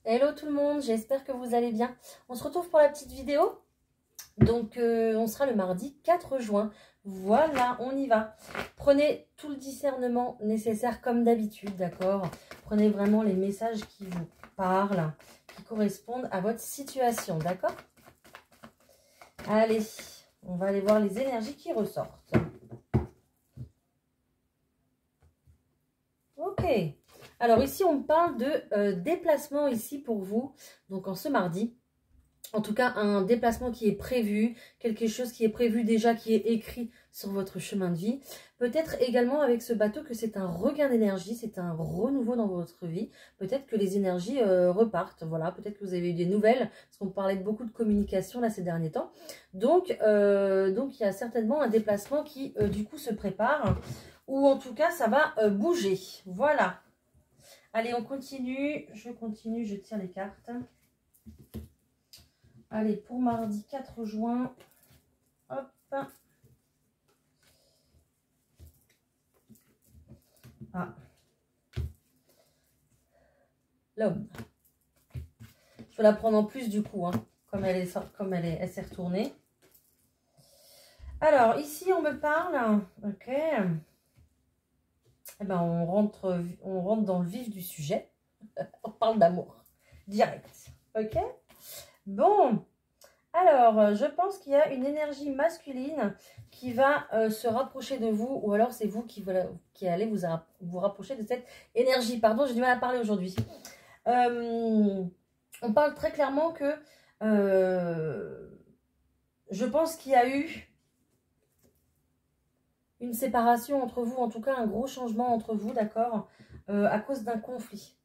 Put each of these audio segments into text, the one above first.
Hello tout le monde, j'espère que vous allez bien. On se retrouve pour la petite vidéo. Donc on sera le mardi 4 juin. Voilà, on y va. Prenez tout le discernement nécessaire comme d'habitude, d'accord? Prenez vraiment les messages qui vous parlent, qui correspondent à votre situation, d'accord? Allez, on va aller voir les énergies qui ressortent. Ok. Alors ici, on parle de déplacement ici pour vous. Donc en ce mardi. En tout cas, un déplacement qui est prévu, quelque chose qui est prévu déjà, qui est écrit sur votre chemin de vie. Peut-être également avec ce bateau que c'est un regain d'énergie, c'est un renouveau dans votre vie. Peut-être que les énergies repartent, voilà. Peut-être que vous avez eu des nouvelles, parce qu'on parlait de beaucoup de communication là ces derniers temps. Donc il y a certainement un déplacement qui du coup se prépare, ou en tout cas ça va bouger. Voilà. Allez, on continue, je tire les cartes. Allez, pour mardi 4 juin, hop. Ah. L'homme. Je vais la prendre en plus du coup, hein, elle s'est retournée. Alors, ici, on me parle, ok. Eh ben, on rentre dans le vif du sujet. On parle d'amour, direct, ok. Bon. Alors, je pense qu'il y a une énergie masculine qui va se rapprocher de vous, ou alors c'est vous qui allez vous rapprocher de cette énergie. Pardon, j'ai du mal à parler aujourd'hui. On parle très clairement que je pense qu'il y a eu une séparation entre vous, en tout cas un gros changement entre vous, d'accord, à cause d'un conflit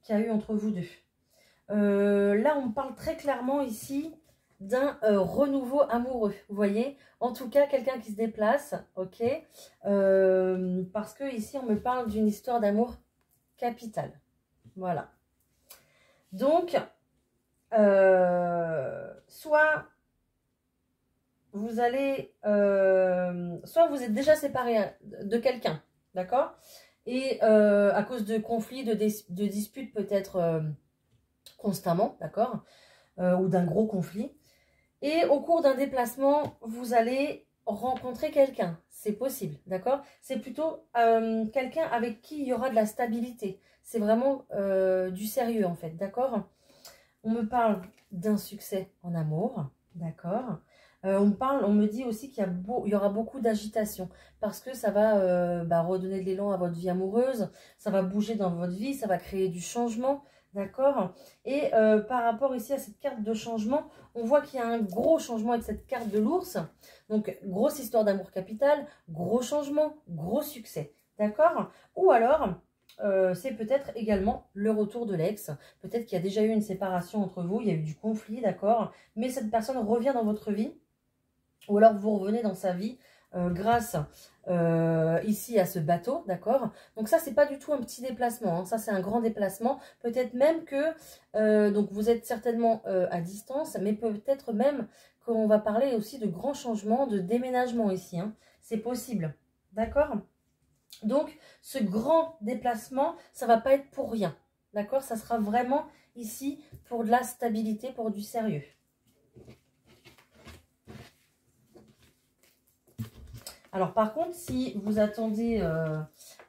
qu'il y a eu entre vous deux. Là, on parle très clairement ici d'un renouveau amoureux, vous voyez. En tout cas, quelqu'un qui se déplace, ok. Parce que ici, on me parle d'une histoire d'amour capitale. Voilà. Donc, soit vous allez... soit vous êtes déjà séparé de quelqu'un, d'accord. Et à cause de conflits, de disputes peut-être constamment, d'accord, ou d'un gros conflit. Et au cours d'un déplacement, vous allez rencontrer quelqu'un. C'est possible, d'accord? C'est plutôt quelqu'un avec qui il y aura de la stabilité. C'est vraiment du sérieux, en fait, d'accord? On me parle d'un succès en amour, d'accord? On me dit aussi qu'il y aura beaucoup d'agitation parce que ça va redonner de l'élan à votre vie amoureuse, ça va bouger dans votre vie, ça va créer du changement, d'accord? Et par rapport ici à cette carte de changement, on voit qu'il y a un gros changement avec cette carte de l'ours. Donc, grosse histoire d'amour capital, gros changement, gros succès, d'accord? Ou alors... c'est peut-être également le retour de l'ex. Peut-être qu'il y a déjà eu une séparation entre vous, il y a eu du conflit, d'accord? Mais cette personne revient dans votre vie, ou alors vous revenez dans sa vie grâce ici à ce bateau, d'accord? Donc ça, c'est pas du tout un petit déplacement, hein. Ça, c'est un grand déplacement. Peut-être même que, donc vous êtes certainement à distance, mais peut-être même qu'on va parler aussi de grands changements, de déménagement ici, hein. C'est possible, d'accord? Donc, ce grand déplacement, ça ne va pas être pour rien. D'accord? Ça sera vraiment ici pour de la stabilité, pour du sérieux. Alors, par contre, si vous attendez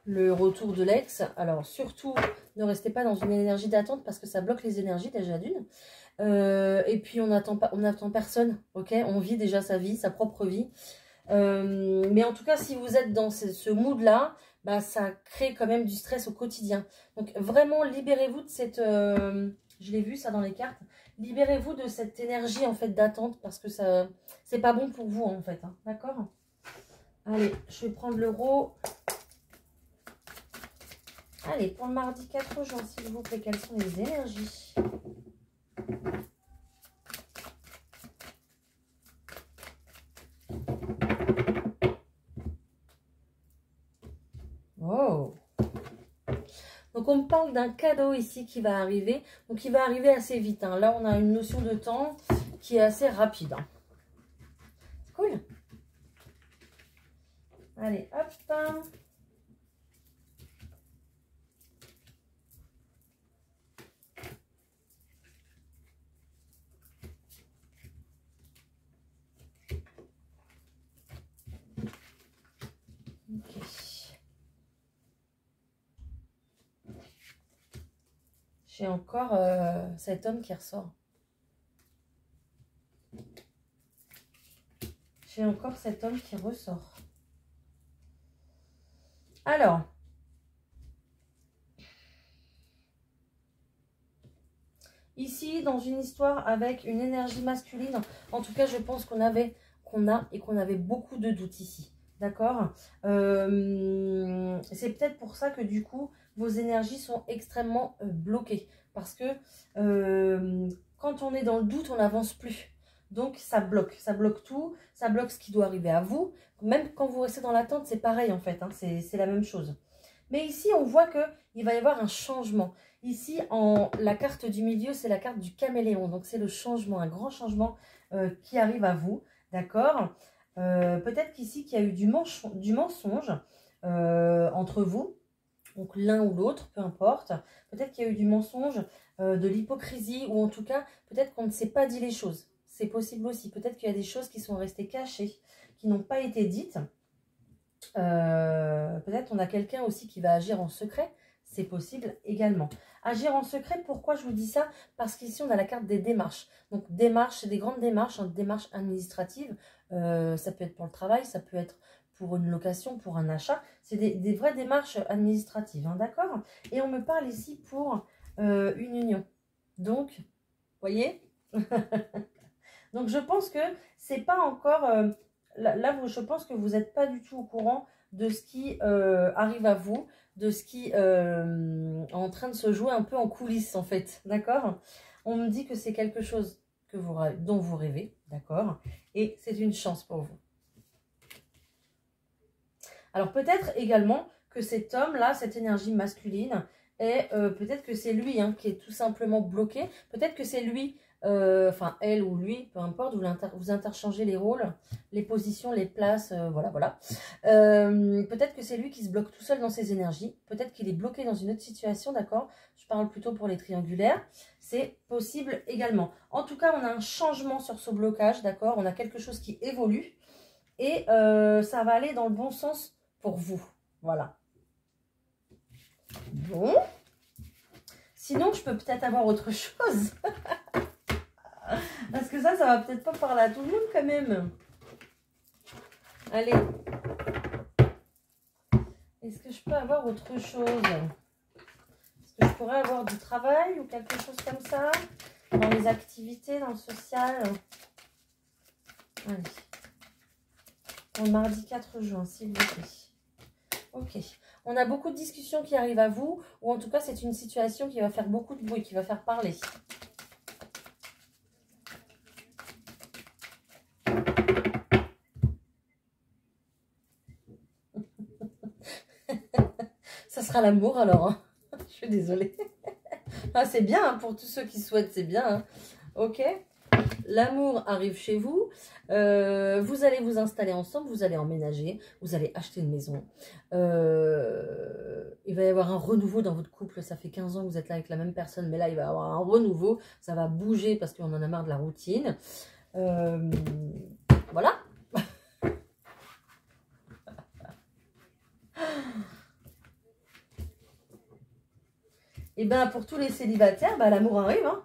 le retour de l'ex, alors surtout, ne restez pas dans une énergie d'attente parce que ça bloque les énergies déjà d'une. Et puis, on n'attend personne, ok? On vit déjà sa vie, sa propre vie. Mais en tout cas, si vous êtes dans ce mood-là, bah, ça crée quand même du stress au quotidien. Donc vraiment, libérez-vous de cette... je l'ai vu ça dans les cartes. Libérez-vous de cette énergie en fait d'attente parce que ça c'est pas bon pour vous en fait. Hein, d'accord? Allez, je vais prendre l'euro. Allez, pour le mardi 4 juin, s'il vous plaît, quelles sont les énergies? Oh! Donc, on me parle d'un cadeau ici qui va arriver. Donc, il va arriver assez vite. Hein. Là, on a une notion de temps qui est assez rapide. Hein. C'est cool. Allez, hop. J'ai encore cet homme qui ressort. J'ai encore cet homme qui ressort. Alors, ici, dans une histoire avec une énergie masculine, en tout cas, je pense qu'on a et qu'on avait beaucoup de doutes ici. D'accord. C'est peut-être pour ça que du coup, vos énergies sont extrêmement bloquées. Parce que quand on est dans le doute, on n'avance plus. Donc, ça bloque tout, ça bloque ce qui doit arriver à vous. Même quand vous restez dans l'attente, c'est pareil en fait, hein, c'est la même chose. Mais ici, on voit qu'il va y avoir un changement. Ici, la carte du milieu, c'est la carte du caméléon. Donc, c'est le changement, un grand changement qui arrive à vous. D'accord. Peut-être qu'ici, qu'il y a eu du mensonge entre vous. Donc, l'un ou l'autre, peu importe. Peut-être qu'il y a eu du mensonge, de l'hypocrisie. Ou en tout cas, peut-être qu'on ne s'est pas dit les choses. C'est possible aussi. Peut-être qu'il y a des choses qui sont restées cachées, qui n'ont pas été dites. Peut-être on a quelqu'un aussi qui va agir en secret, c'est possible également. Agir en secret, pourquoi je vous dis ça? Parce qu'ici on a la carte des démarches. Donc démarches, c'est des grandes démarches, hein, démarches administratives. Ça peut être pour le travail, ça peut être pour une location, pour un achat. C'est des vraies démarches administratives, hein, d'accord? Et on me parle ici pour une union. Donc, vous voyez. Donc je pense que c'est pas encore... Là, je pense que vous n'êtes pas du tout au courant de ce qui arrive à vous, de ce qui est en train de se jouer un peu en coulisses, en fait, d'accord? On me dit que c'est quelque chose dont vous rêvez, d'accord? Et c'est une chance pour vous. Alors, peut-être également que cet homme-là, cette énergie masculine, peut-être que c'est lui hein, qui est tout simplement bloqué. Peut-être que c'est lui... enfin elle ou lui, peu importe, vous interchangez les rôles, les positions, les places, voilà. Peut-être que c'est lui qui se bloque tout seul dans ses énergies, peut-être qu'il est bloqué dans une autre situation, d'accord? Je parle plutôt pour les triangulaires, c'est possible également. En tout cas, on a un changement sur ce blocage, d'accord? On a quelque chose qui évolue et ça va aller dans le bon sens pour vous, voilà. Bon, sinon je peux peut-être avoir autre chose. Parce que ça va peut-être pas parler à tout le monde quand même. Allez. Est-ce que je peux avoir autre chose? Est-ce que je pourrais avoir du travail ou quelque chose comme ça? Dans les activités, dans le social? Allez. Pour le mardi 4 juin, s'il vous plaît. Ok. On a beaucoup de discussions qui arrivent à vous. Ou en tout cas, c'est une situation qui va faire beaucoup de bruit, qui va faire parler. Ça sera l'amour alors. Hein. Je suis désolée. Ah, c'est bien hein, pour tous ceux qui souhaitent, c'est bien. Hein. Ok. L'amour arrive chez vous. Vous allez vous installer ensemble. Vous allez emménager. Vous allez acheter une maison. Il va y avoir un renouveau dans votre couple. Ça fait 15 ans que vous êtes là avec la même personne. Mais là, il va y avoir un renouveau. Ça va bouger parce qu'on en a marre de la routine. Voilà. Et bien, pour tous les célibataires, bah, l'amour arrive. Hein.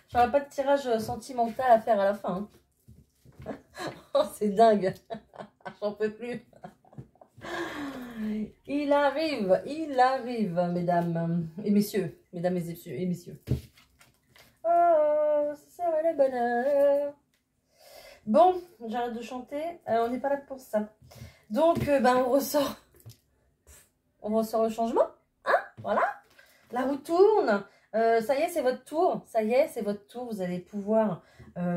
J'aurais pas de tirage sentimental à faire à la fin. Hein. Oh, c'est dingue. J'en peux plus. Il arrive, mesdames et messieurs. Mesdames et messieurs. Oh, ça serait le bonheur. Bon, j'arrête de chanter. On n'est pas là pour ça. Donc, ben, on ressort le changement. Hein, voilà. La roue tourne. Ça y est, c'est votre tour. Ça y est, c'est votre tour. Vous allez pouvoir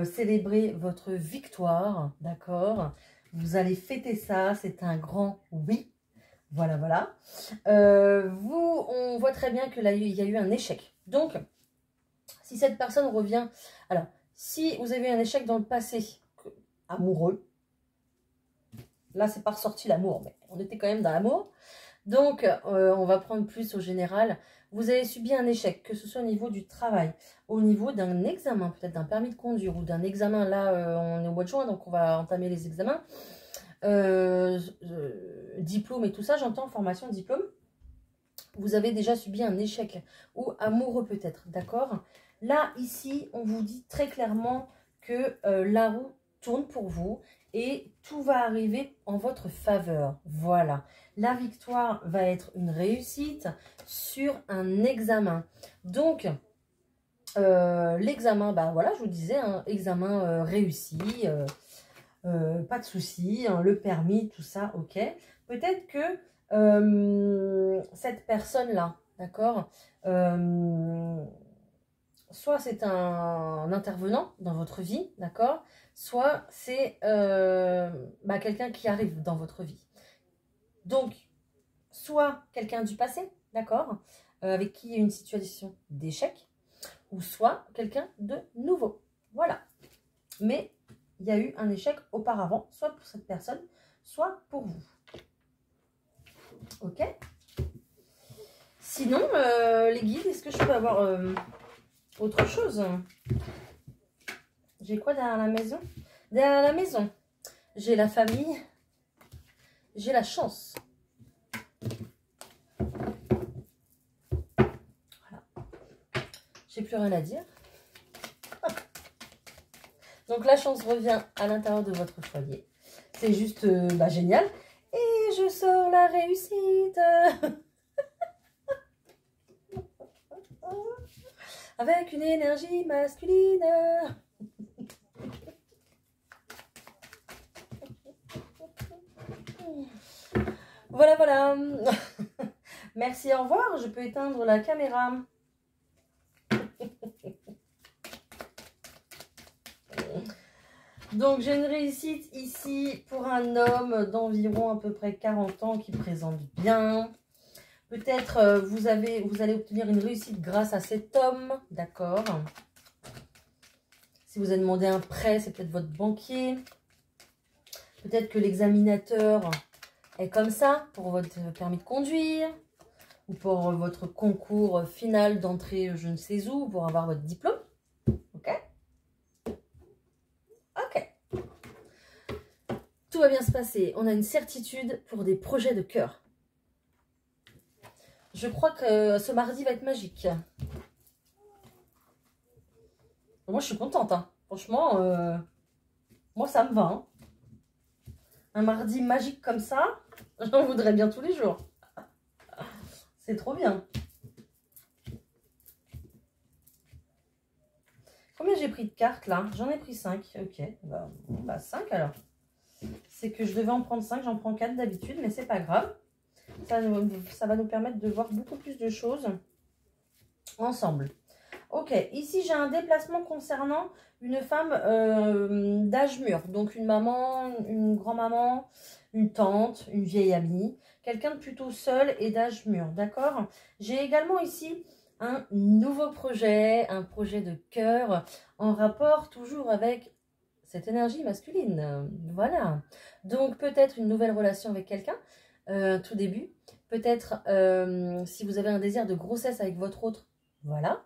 célébrer votre victoire. D'accord? Vous allez fêter ça. C'est un grand oui. Voilà. On voit très bien que là, il y a eu un échec. Donc, si cette personne revient... Alors, si vous avez eu un échec dans le passé amoureux, là, c'est pas ressorti l'amour, mais on était quand même dans l'amour. Donc, on va prendre plus au général. Vous avez subi un échec, que ce soit au niveau du travail, au niveau d'un examen, peut-être d'un permis de conduire ou d'un examen. Là, on est au mois de juin, donc on va entamer les examens. Diplôme et tout ça, j'entends formation, diplôme. vous avez déjà subi un échec ou amoureux peut-être, d'accord? Là, ici, on vous dit très clairement que la roue tourne pour vous et tout va arriver en votre faveur. Voilà, la victoire va être une réussite sur un examen. Donc, l'examen, bah voilà, je vous disais, un examen réussi, pas de souci, hein, le permis, tout ça, ok. Peut-être que cette personne-là, d'accord, soit c'est un intervenant dans votre vie, d'accord, soit c'est bah, quelqu'un qui arrive dans votre vie. Donc, soit quelqu'un du passé, d'accord, avec qui il y a une situation d'échec, ou soit quelqu'un de nouveau. Voilà. Mais il y a eu un échec auparavant, soit pour cette personne, soit pour vous. Ok. Sinon, les guides, est-ce que je peux avoir autre chose? J'ai quoi derrière la maison? Derrière la maison, j'ai la famille, j'ai la chance. Voilà. J'ai plus rien à dire. Donc la chance revient à l'intérieur de votre foyer. C'est juste bah, génial. Et je sors la réussite. Avec une énergie masculine. Voilà, voilà. Merci, au revoir. Je peux éteindre la caméra. Donc, j'ai une réussite ici pour un homme d'environ à peu près 40 ans qui présente bien. Peut-être vous allez obtenir une réussite grâce à cet homme, d'accord? Si vous avez demandé un prêt, c'est peut-être votre banquier. Peut-être que l'examinateur est comme ça pour votre permis de conduire ou pour votre concours final d'entrée je ne sais où pour avoir votre diplôme. Ok? Ok. Tout va bien se passer. On a une certitude pour des projets de cœur. Je crois que ce mardi va être magique. Moi, je suis contente. Hein. Franchement, moi, ça me va. Hein. Un mardi magique comme ça, j'en voudrais bien tous les jours. C'est trop bien. Combien j'ai pris de cartes là? J'en ai pris 5. Ok, bah 5 alors. C'est que je devais en prendre 5, j'en prends 4 d'habitude, mais c'est pas grave. Ça va nous permettre de voir beaucoup plus de choses ensemble. Ok, ici j'ai un déplacement concernant une femme d'âge mûr. Donc une maman, une grand-maman, une tante, une vieille amie. Quelqu'un de plutôt seul et d'âge mûr, d'accord? J'ai également ici un nouveau projet, un projet de cœur en rapport toujours avec cette énergie masculine. Voilà. Donc peut-être une nouvelle relation avec quelqu'un, tout début. Peut-être si vous avez un désir de grossesse avec votre autre, voilà.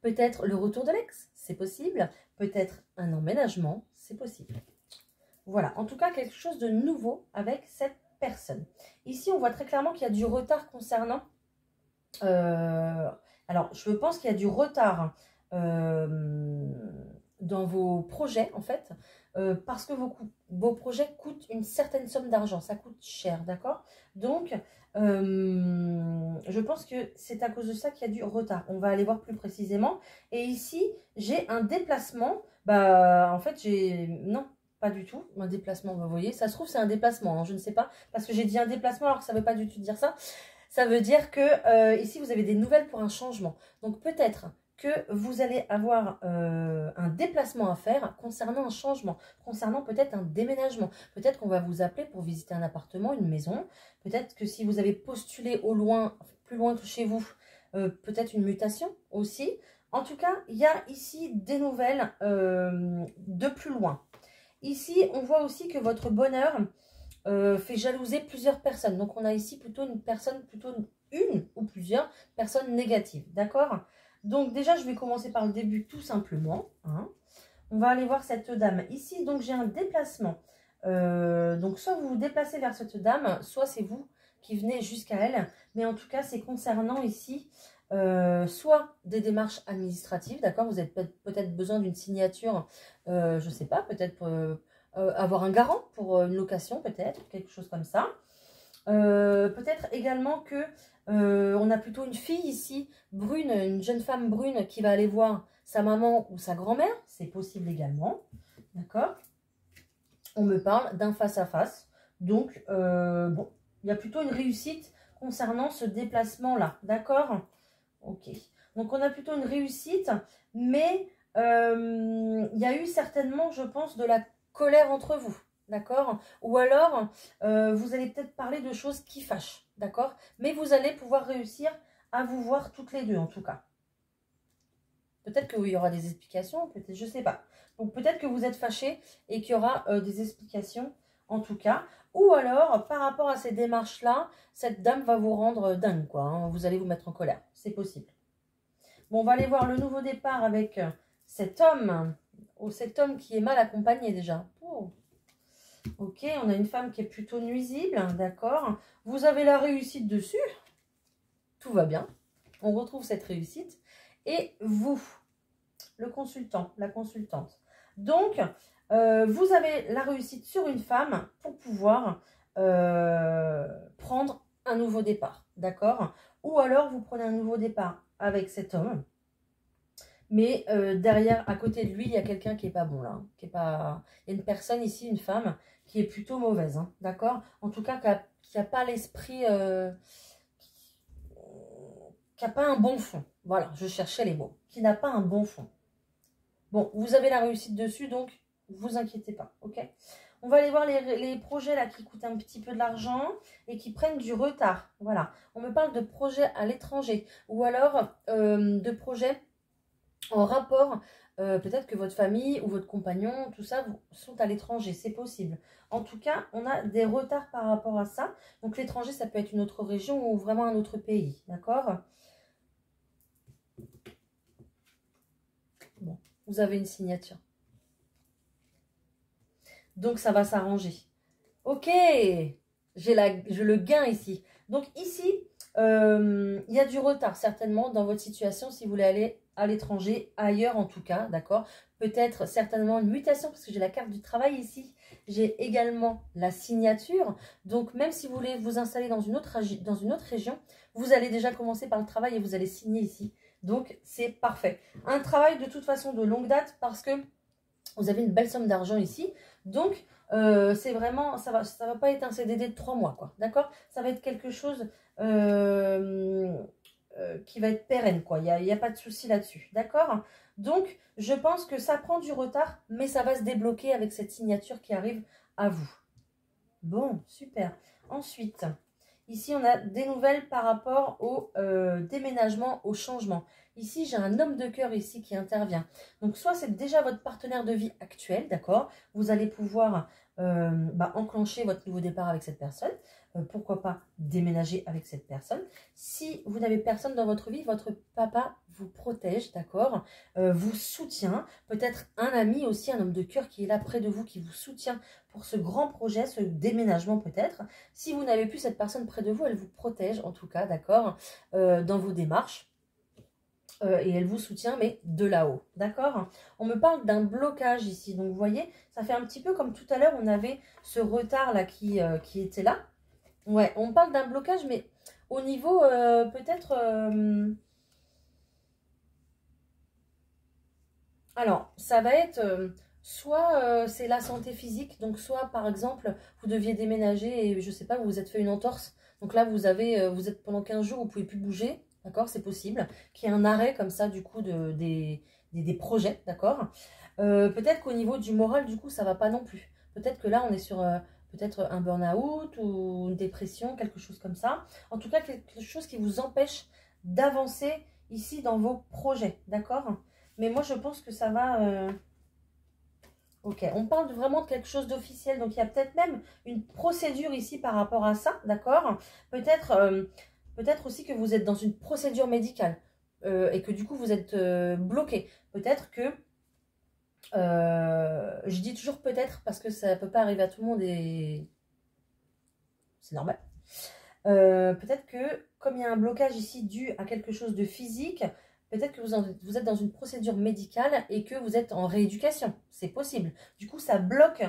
Peut-être le retour de l'ex, c'est possible. Peut-être un emménagement, c'est possible. Voilà, en tout cas, quelque chose de nouveau avec cette personne. Ici, on voit très clairement qu'il y a du retard concernant... alors, je pense qu'il y a du retard dans vos projets, en fait, parce que vos projets coûtent une certaine somme d'argent. Ça coûte cher, d'accord? Donc... je pense que c'est à cause de ça qu'il y a du retard. On va aller voir plus précisément. Et ici, j'ai un déplacement. Bah, en fait, non, pas du tout. Un déplacement, vous voyez. Ça se trouve, c'est un déplacement. Hein, je ne sais pas. Parce que j'ai dit un déplacement alors que ça ne veut pas du tout dire ça. Ça veut dire que ici, vous avez des nouvelles pour un changement. Donc, peut-être que vous allez avoir un déplacement à faire concernant un changement, concernant peut-être un déménagement. Peut-être qu'on va vous appeler pour visiter un appartement, une maison. Peut-être que si vous avez postulé au loin, plus loin que chez vous, peut-être une mutation aussi. En tout cas, il y a ici des nouvelles de plus loin. Ici, on voit aussi que votre bonheur fait jalouser plusieurs personnes. Donc, on a ici plutôt une ou plusieurs personnes négatives. D'accord? Donc, déjà, je vais commencer par le début tout simplement. Hein. On va aller voir cette dame. Ici, donc, j'ai un déplacement. Donc, soit vous vous déplacez vers cette dame, soit c'est vous qui venait jusqu'à elle. Mais en tout cas, c'est concernant ici soit des démarches administratives, d'accord? Vous avez peut-être besoin d'une signature, je ne sais pas, peut-être pour avoir un garant pour une location, peut-être, quelque chose comme ça. Peut-être également que on a plutôt une fille ici, brune, une jeune femme brune qui va aller voir sa maman ou sa grand-mère. C'est possible également, d'accord? On me parle d'un face-à-face. Donc, bon, il y a plutôt une réussite concernant ce déplacement-là, d'accord? Ok. Donc, on a plutôt une réussite, mais il y a eu certainement, je pense, de la colère entre vous, d'accord? Ou alors, vous allez peut-être parler de choses qui fâchent, d'accord? Mais vous allez pouvoir réussir à vous voir toutes les deux, en tout cas. Peut-être qu'il y aura des explications, peut-être, je ne sais pas. Donc, peut-être que vous êtes fâchés et qu'il y aura des explications, en tout cas. Ou alors, par rapport à ces démarches-là, cette dame va vous rendre dingue, quoi. Hein. Vous allez vous mettre en colère. C'est possible. Bon, on va aller voir le nouveau départ avec cet homme. Oh, cet homme qui est mal accompagné déjà. Oh. Ok, on a une femme qui est plutôt nuisible, d'accord. Vous avez la réussite dessus. Tout va bien. On retrouve cette réussite. Et vous, le consultant, la consultante. Donc, vous avez la réussite sur une femme pour pouvoir prendre un nouveau départ, d'accord? Ou alors, vous prenez un nouveau départ avec cet homme. Mais derrière, à côté de lui, il y a quelqu'un qui n'est pas bon là. Hein, qui est pas... Il y a une personne ici, une femme, qui est plutôt mauvaise, hein, d'accord? En tout cas, qui n'a pas l'esprit... qui n'a pas un bon fond. Voilà, je cherchais les mots. Qui n'a pas un bon fond. Bon, vous avez la réussite dessus, donc vous inquiétez pas, ok? On va aller voir les projets là qui coûtent un petit peu de l'argent et qui prennent du retard. Voilà, on me parle de projets à l'étranger ou alors de projets en rapport. Peut-être que votre famille ou votre compagnon, tout ça, sont à l'étranger, c'est possible. En tout cas, on a des retards par rapport à ça. Donc l'étranger, ça peut être une autre région ou vraiment un autre pays, d'accord? Bon, vous avez une signature. Donc, ça va s'arranger. Ok, j'ai le gain ici. Donc, ici, il y a du retard certainement dans votre situation si vous voulez aller à l'étranger, ailleurs en tout cas, d'accord? Peut-être certainement une mutation parce que j'ai la carte du travail ici. J'ai également la signature. Donc, même si vous voulez vous installer dans une autre région, vous allez déjà commencer par le travail et vous allez signer ici. Donc, c'est parfait. Un travail de toute façon de longue date parce que vous avez une belle somme d'argent ici. Donc, c'est vraiment, ça va pas être un CDD de 3 mois, quoi. D'accord? Ça va être quelque chose qui va être pérenne, quoi. Il n'y a pas de souci là-dessus. D'accord? Donc, je pense que ça prend du retard, mais ça va se débloquer avec cette signature qui arrive à vous. Bon, super. Ensuite, ici, on a des nouvelles par rapport au déménagement, au changement. Ici, j'ai un homme de cœur ici qui intervient. Donc, soit c'est déjà votre partenaire de vie actuel, d'accord? Vous allez pouvoir enclencher votre nouveau départ avec cette personne. Pourquoi pas déménager avec cette personne. Si vous n'avez personne dans votre vie, votre papa vous protège, d'accord? Vous soutient. Peut-être un ami aussi, un homme de cœur qui est là près de vous, qui vous soutient pour ce grand projet, ce déménagement peut-être. Si vous n'avez plus cette personne près de vous, elle vous protège en tout cas, d'accord, dans vos démarches. Et elle vous soutient, mais de là-haut, d'accord? On me parle d'un blocage ici. Donc, vous voyez, ça fait un petit peu comme tout à l'heure, on avait ce retard-là qui était là. Ouais, on parle d'un blocage, mais au niveau peut-être... alors, ça va être... soit c'est la santé physique, donc soit par exemple, vous deviez déménager et je sais pas, vous vous êtes fait une entorse. Donc là, vous êtes pendant 15 jours, vous pouvez plus bouger, d'accord? C'est possible. Qu'il y ait un arrêt comme ça, du coup, des projets, d'accord? Peut-être qu'au niveau du moral, du coup, ça va pas non plus. Peut-être que là, on est sur peut-être un burn-out ou une dépression, quelque chose comme ça. En tout cas, quelque chose qui vous empêche d'avancer ici dans vos projets, d'accord? Mais moi, je pense que ça va... Ok, on parle vraiment de quelque chose d'officiel. Donc, il y a peut-être même une procédure ici par rapport à ça, d'accord? Peut-être aussi que vous êtes dans une procédure médicale et que du coup, vous êtes bloqué. Peut-être que... je dis toujours peut-être parce que ça ne peut pas arriver à tout le monde et c'est normal. peut-être que, comme il y a un blocage ici dû à quelque chose de physique, peut-être que vous êtes dans une procédure médicale et que vous êtes en rééducation. C'est possible. Du coup, ça bloque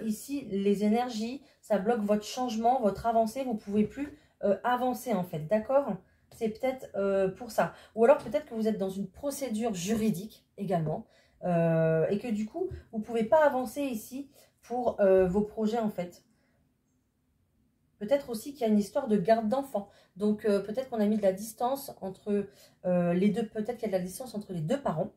ici les énergies, ça bloque votre changement, votre avancée. Vous ne pouvez plus avancer en fait, d'accord? C'est peut-être pour ça. Ou alors peut-être que vous êtes dans une procédure juridique également et que du coup, vous ne pouvez pas avancer ici pour vos projets en fait. Peut-être aussi qu'il y a une histoire de garde d'enfants. Donc peut-être qu'on a mis de la distance entre les deux, peut-être qu'il y a de la distance entre les deux parents,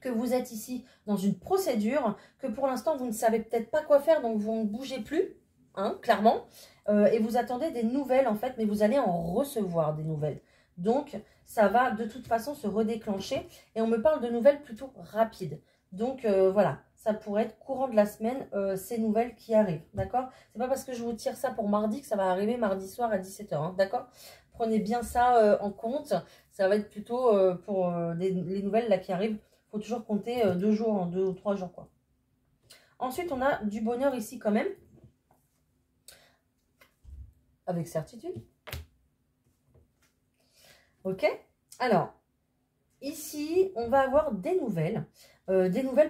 que vous êtes ici dans une procédure, que pour l'instant vous ne savez peut-être pas quoi faire, donc vous ne bougez plus, hein, clairement, et vous attendez des nouvelles en fait, mais vous allez en recevoir des nouvelles. Donc ça va de toute façon se redéclencher, et on me parle de nouvelles plutôt rapides. Donc voilà, ça pourrait être courant de la semaine, ces nouvelles qui arrivent, d'accord? C'est pas parce que je vous tire ça pour mardi que ça va arriver mardi soir à 17 h, hein, d'accord? Prenez bien ça en compte, ça va être plutôt pour les nouvelles là qui arrivent. Il faut toujours compter 2 jours, 2 ou 3 jours, quoi. Ensuite, on a du bonheur ici quand même. Avec certitude. Ok. Alors, ici, on va avoir des nouvelles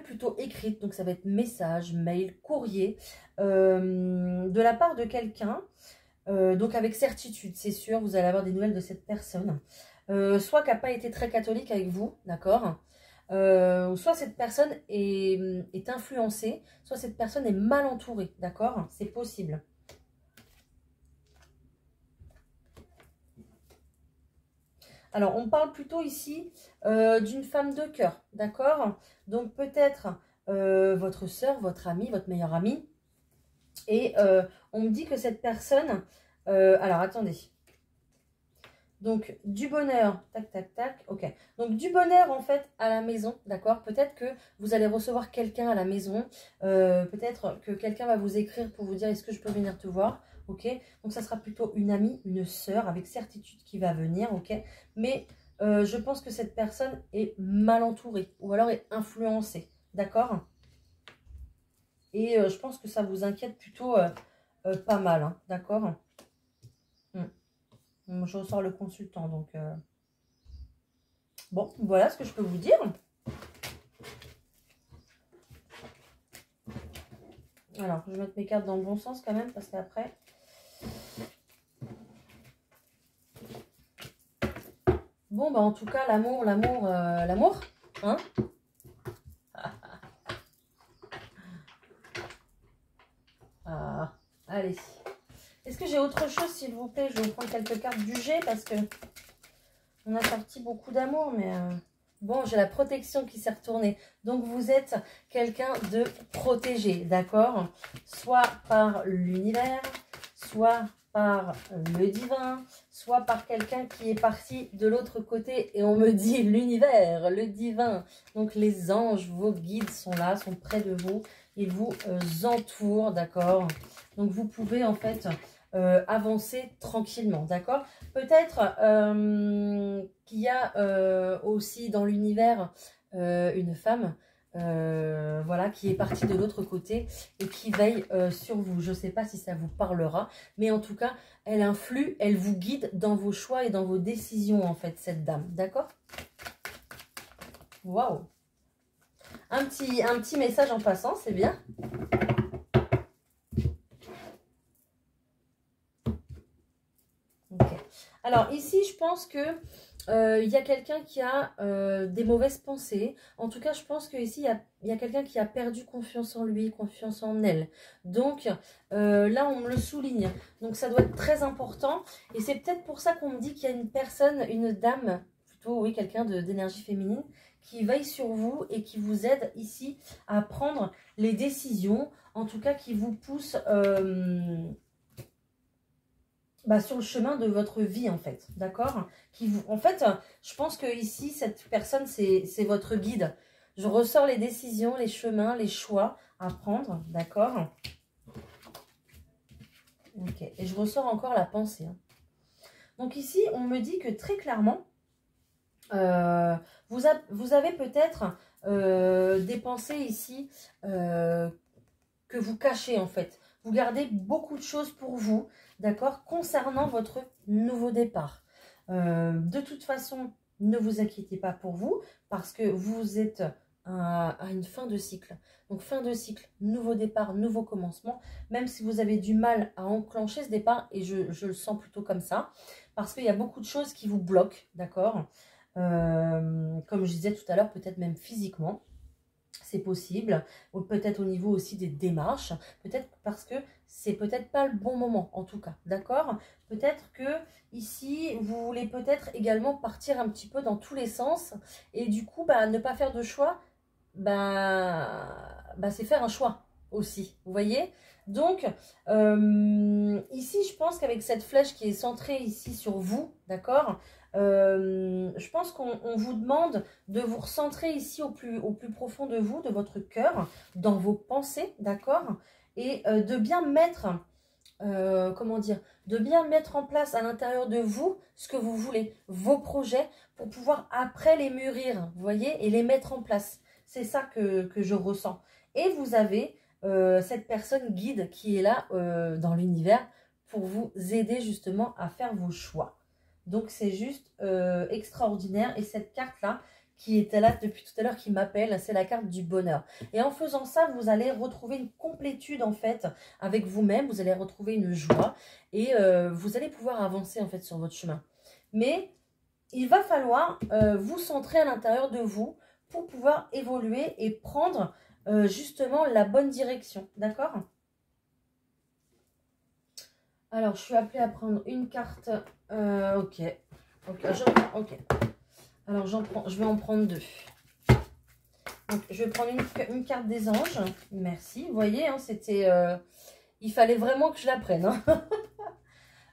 plutôt écrites. Donc, ça va être message, mail, courrier, de la part de quelqu'un. Donc, avec certitude, c'est sûr, vous allez avoir des nouvelles de cette personne. Soit qui n'a pas été très catholique avec vous, d'accord ? Soit cette personne est influencée, soit cette personne est mal entourée, d'accord? C'est possible. Alors, on parle plutôt ici d'une femme de cœur, d'accord? Donc, peut-être votre soeur, votre amie, votre meilleure amie. Et on me dit que cette personne... alors, attendez. Donc, du bonheur, tac, tac, tac, ok. Donc, du bonheur, en fait, à la maison, d'accord? Peut-être que vous allez recevoir quelqu'un à la maison. Peut-être que quelqu'un va vous écrire pour vous dire, est-ce que je peux venir te voir? Ok. Donc, ça sera plutôt une amie, une sœur, avec certitude qui va venir, ok. Mais je pense que cette personne est mal entourée ou alors est influencée, d'accord? Et je pense que ça vous inquiète plutôt pas mal, hein, d'accord? Je ressors le consultant, donc... Bon, voilà ce que je peux vous dire. Alors, je vais mettre mes cartes dans le bon sens quand même, parce qu'après... Bon, bah en tout cas, l'amour, hein? Ah, allez. Est-ce que j'ai autre chose, s'il vous plaît? Je vais vous prendre quelques cartes du G, parce que on a sorti beaucoup d'amour, mais... Bon, j'ai la protection qui s'est retournée. Donc, vous êtes quelqu'un de protégé, d'accord? Soit par l'univers, soit par le divin, soit par quelqu'un qui est parti de l'autre côté. Et on me dit l'univers, le divin. Donc, les anges, vos guides sont là, sont près de vous. Ils vous entourent, d'accord? Donc, vous pouvez, en fait... avancer tranquillement, d'accord? Peut-être qu'il y a aussi dans l'univers une femme voilà, qui est partie de l'autre côté et qui veille sur vous. Je ne sais pas si ça vous parlera, mais en tout cas, elle influe, elle vous guide dans vos choix et dans vos décisions, en fait, cette dame, d'accord? Waouh! Un petit message en passant, c'est bien. Alors ici, je pense que il y a quelqu'un qui a des mauvaises pensées. En tout cas, je pense qu'ici, il y a quelqu'un qui a perdu confiance en lui, confiance en elle. Donc là, on me le souligne. Donc ça doit être très important. Et c'est peut-être pour ça qu'on me dit qu'il y a une personne, une dame, plutôt oui, quelqu'un d'énergie féminine, qui veille sur vous et qui vous aide ici à prendre les décisions. En tout cas, qui vous pousse... sur le chemin de votre vie, en fait, d'accord? En fait, je pense que ici, cette personne, c'est votre guide. Je ressors les décisions, les chemins, les choix à prendre, d'accord? Ok, et je ressors encore la pensée. Hein. Donc ici, on me dit que très clairement, vous avez peut-être des pensées ici que vous cachez, en fait. Vous gardez beaucoup de choses pour vous. d'accord, concernant votre nouveau départ. De toute façon, ne vous inquiétez pas pour vous, parce que vous êtes à une fin de cycle. Donc fin de cycle, nouveau départ, nouveau commencement, même si vous avez du mal à enclencher ce départ, et je le sens plutôt comme ça, parce qu'il y a beaucoup de choses qui vous bloquent, d'accord, comme je disais tout à l'heure, peut-être même physiquement. C'est possible, ou peut-être au niveau aussi des démarches, peut-être parce que c'est peut-être pas le bon moment en tout cas, d'accord? Peut-être que ici, vous voulez peut-être également partir un petit peu dans tous les sens, et du coup, bah, ne pas faire de choix, c'est faire un choix aussi, vous voyez? Donc, ici, je pense qu'avec cette flèche qui est centrée ici sur vous, d'accord? Je pense qu'on vous demande de vous recentrer ici au plus profond de vous, de votre cœur, dans vos pensées, d'accord? Et de bien mettre, comment dire, de bien mettre en place à l'intérieur de vous ce que vous voulez, vos projets, pour pouvoir après les mûrir, vous voyez, et les mettre en place. C'est ça que je ressens. Et vous avez cette personne guide qui est là dans l'univers pour vous aider justement à faire vos choix. Donc, c'est juste extraordinaire. Et cette carte-là, qui était là depuis tout à l'heure, qui m'appelle, c'est la carte du bonheur. Et en faisant ça, vous allez retrouver une complétude, en fait, avec vous-même. Vous allez retrouver une joie. Et vous allez pouvoir avancer, en fait, sur votre chemin. Mais il va falloir vous centrer à l'intérieur de vous pour pouvoir évoluer et prendre justement la bonne direction. D'accord ? Alors, je suis appelée à prendre une carte. Ok. Alors, je vais en prendre deux. Donc, je vais prendre une carte des anges. Merci. Vous voyez, hein, c'était... il fallait vraiment que je la prenne. Hein.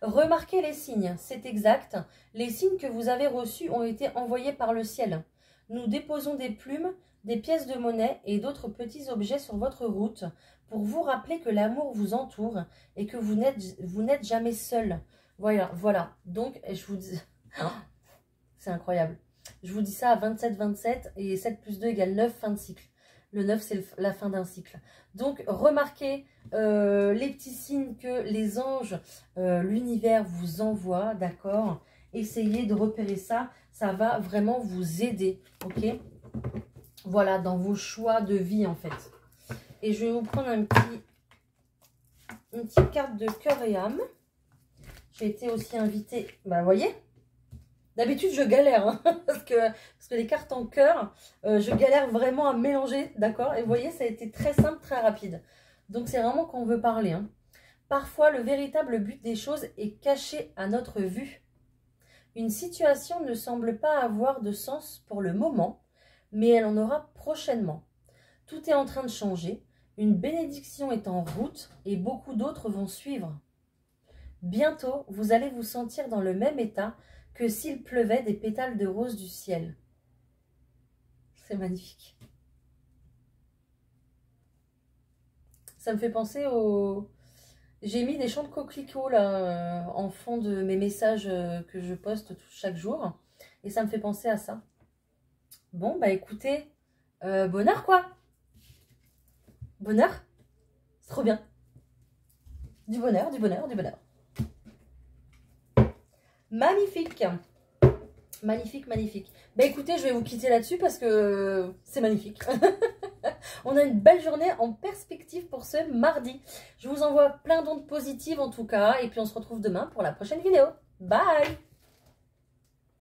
Remarquez les signes. C'est exact. Les signes que vous avez reçus ont été envoyés par le ciel. Nous déposons des plumes, des pièces de monnaie et d'autres petits objets sur votre route pour vous rappeler que l'amour vous entoure et que vous n'êtes jamais seul. Voilà. Donc, je vous dis... C'est incroyable. Je vous dis ça à 27 et 7 plus 2 égale 9, fin de cycle. Le 9, c'est la fin d'un cycle. Donc, remarquez les petits signes que les anges, l'univers vous envoie, d'accord? Essayez de repérer ça. Ça va vraiment vous aider, ok? Voilà, dans vos choix de vie, en fait. Et je vais vous prendre une petite carte de cœur et âme. J'ai été aussi invitée, vous voyez? D'habitude, je galère, hein, parce que les cartes en cœur, je galère vraiment à mélanger, d'accord? Et vous voyez, ça a été très simple, très rapide. Donc, c'est vraiment qu'on veut parler. Hein. Parfois, le véritable but des choses est caché à notre vue. Une situation ne semble pas avoir de sens pour le moment, mais elle en aura prochainement. Tout est en train de changer, une bénédiction est en route et beaucoup d'autres vont suivre. Bientôt, vous allez vous sentir dans le même état que s'il pleuvait des pétales de rose du ciel. C'est magnifique. Ça me fait penser au... J'ai mis des champs de coquelicots là, en fond de mes messages que je poste chaque jour. Et ça me fait penser à ça. Bon, bah écoutez, bonheur quoi. Bonheur. C'est trop bien. Du bonheur, du bonheur, du bonheur. Magnifique. Magnifique, magnifique. Bah écoutez, je vais vous quitter là-dessus parce que c'est magnifique. On a une belle journée en perspective pour ce mardi. Je vous envoie plein d'ondes positives en tout cas. Et puis on se retrouve demain pour la prochaine vidéo. Bye!